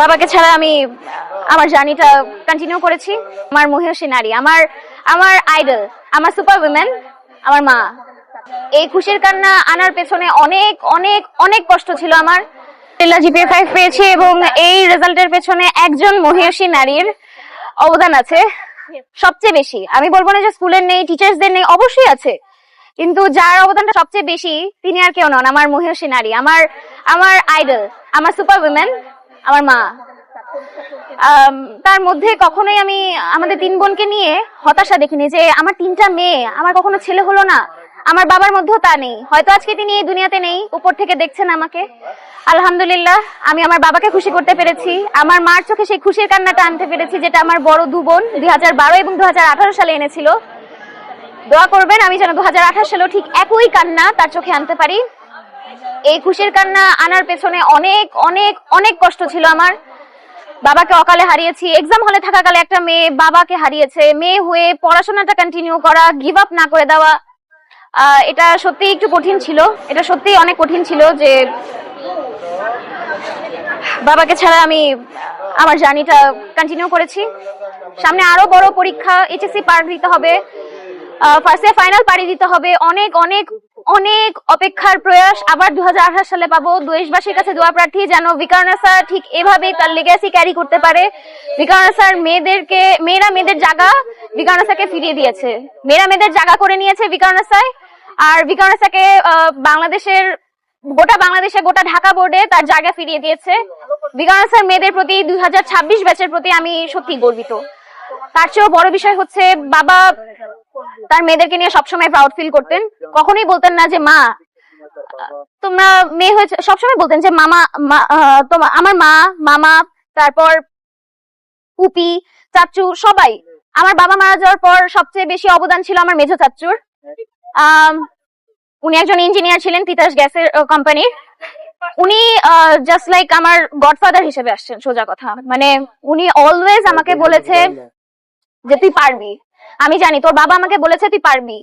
বাবাকে ছাড়া আমি আমার জার্নিটা কন্টিনিউ করেছি। আমার মহিষী নারী, আমার আমার আইডল, আমার সুপার উইমেন, আমার মা। এই খুশির কান্না আনার পেছনে অনেক অনেক অনেক কষ্ট ছিল আমার। জিপিএ 5 পেয়েছি এবং এই রেজাল্টের পেছনে একজন মহিষী নারীর অবদান আছে সবচেয়ে বেশি। আমি বলবো না যে স্কুলের নেই, টিচার্সদের নেই, অবশ্যই আছে, কিন্তু যার অবদানটা সবচেয়ে বেশি তিনি আর কেউ নন, আমার মহিষী নারী, আমার আমার আইডল, আমার সুপার উইমেন, আমার মা। তার মধ্যে কখনোই আমি আমাদের 3 বোনকে নিয়ে হতাশা দেখিনি যে আমার 3টা মেয়ে, আমার কখনো ছেলে হলো না। আমার বাবার মধ্যেও তা নেই, হয়তো আজকে তিনি এই দুনিয়াতে নেই, উপর থেকে দেখছেন আমাকে। আলহামদুলিল্লাহ আমি আমার বাবাকে খুশি করতে পেরেছি, আমার মার চোখে সেই খুশির কান্নাটা আনতে পেরেছি যেটা আমার বড় 2 বোন 2012 এবং 2018 সালে এনেছিল। দোয়া করবেন আমি যেন 2028 সালেও ঠিক একই কান্না তার চোখে আনতে পারি। এই খুশির কান্না আনার পেছনে অনেক অনেক অনেক কষ্ট ছিল আমার। বাবাকে অকালে হারিয়েছি, এক্সাম হলে থাকাকালে একটা মেয়ে বাবাকে হারিয়েছে, মেয়ে হয়ে পড়াশোনাটা কন্টিনিউ করা, গিভ আপ না করে দেওয়া, এটা সত্যি একটু কঠিন ছিল, এটা সত্যি অনেক কঠিন ছিল যে বাবাকে ছাড়া আমি আমার জার্নিটা কন্টিনিউ করেছি। সামনে আরো বড় পরীক্ষা, এইচএসসি পার দিতে হবে, ফার্স্ট ইয়ার ফাইনাল পাড়ি দিতে হবে, অনেক অনেক অনেক অপেক্ষার প্রয়াস। আবার 2028 সালে পাবো। দেশবাসীর কাছে দোয়া প্রার্থী যেন বিকারুন্নাস স্যার ঠিক এভাবে তার লেগাসি ক্যারি করতে পারে। বিকারুন্নাস স্যার মেয়েরা মেয়েদের জায়গা বিকারুন্নাস স্যারকে ফিরিয়ে দিয়েছে, মেয়েরা মেয়েদের জায়গা করে নিয়েছে বিকারুন্নাস স্যার। আর বিকারুন্নাস স্যারকে গোটা বাংলাদেশে গোটা ঢাকা বোর্ডে তার জায়গা ফিরিয়ে দিয়েছে। বিকারুন্নাস স্যার মেয়েদের প্রতি 2026 ব্যাচের প্রতি আমি সত্যি গর্বিত। তার চেয়েও বড় বিষয় হচ্ছে বাবা তার মেয়েদেরকে নিয়ে সবসময় প্রাউড ফিল করতেন। কখনোই বলতেন না যে মা তোমরা মেয়ে হয়েছে, সবসময় বলতেন যে মামা, আমার মা, মামা, তারপর পুপি, চাচু, সবাই। আমার বাবা মারা যাওয়ার পর সবচেয়ে বেশি অবদান ছিল আমার মেঝো চাচুর। উনি একজন ইঞ্জিনিয়ার ছিলেন তিতাস গ্যাসের কোম্পানির। উনি জাস্ট লাইক আমার গডফাদার হিসেবে আসছেন, সোজা কথা। মানে উনি অলওয়েজ আমাকে বলেছে যে তুই পারবি, আমি জানি তোর বাবা আমাকে বলেছে তুই পারবি,